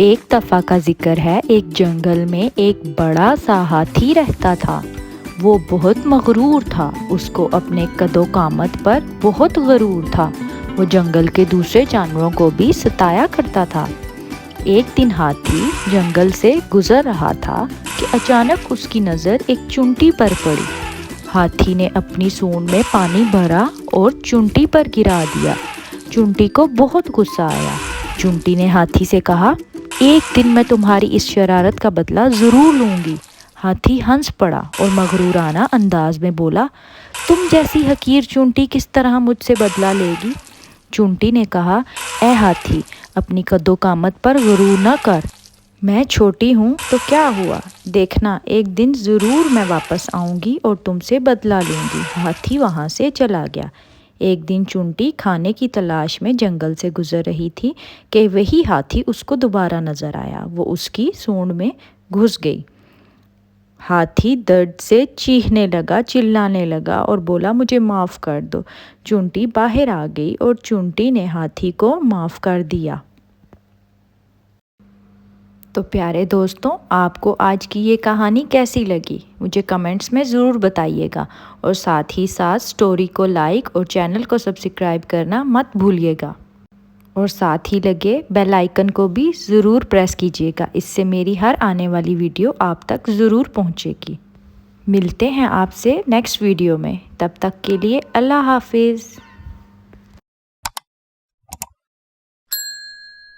ایک دفعہ کا ذکر ہے، ایک جنگل میں ایک بڑا سا ہاتھی رہتا تھا۔ وہ بہت مغرور تھا، اس کو اپنے قد و قامت پر بہت غرور تھا۔ وہ جنگل کے دوسرے جانوروں کو بھی ستایا کرتا تھا۔ ایک دن ہاتھی جنگل سے گزر رہا تھا کہ اچانک اس کی نظر ایک چونٹی پر پڑی۔ ہاتھی نے اپنی سونڈ میں پانی بھرا اور چونٹی پر گرا دیا۔ چونٹی کو بہت غصہ آیا۔ چونٹی نے ہاتھی سے کہا، ایک دن میں تمہاری اس شرارت کا بدلہ ضرور لوں گی۔ ہاتھی ہنس پڑا اور مغرورانہ انداز میں بولا، تم جیسی حقیر چونٹی کس طرح مجھ سے بدلہ لے گی؟ چونٹی نے کہا، اے ہاتھی، اپنی قد و قامت پر غرور نہ کر۔ میں چھوٹی ہوں تو کیا ہوا، دیکھنا ایک دن ضرور میں واپس آؤں گی اور تم سے بدلہ لوں گی۔ ہاتھی وہاں سے چلا گیا۔ ایک دن چونٹی کھانے کی تلاش میں جنگل سے گزر رہی تھی کہ وہی ہاتھی اس کو دوبارہ نظر آیا۔ وہ اس کی سونڈ میں گھس گئی۔ ہاتھی درد سے چیخنے لگا، چلانے لگا اور بولا، مجھے معاف کر دو۔ چونٹی باہر آ گئی اور چونٹی نے ہاتھی کو معاف کر دیا۔ تو پیارے دوستوں، آپ کو آج کی یہ کہانی کیسی لگی؟ مجھے کمنٹس میں ضرور بتائیے گا، اور ساتھ ہی ساتھ سٹوری کو لائک اور چینل کو سبسکرائب کرنا مت بھولیے گا، اور ساتھ ہی لگے بیل آئیکن کو بھی ضرور پریس کیجیے گا۔ اس سے میری ہر آنے والی ویڈیو آپ تک ضرور پہنچے گی۔ ملتے ہیں آپ سے نیکسٹ ویڈیو میں، تب تک کے لیے اللہ حافظ۔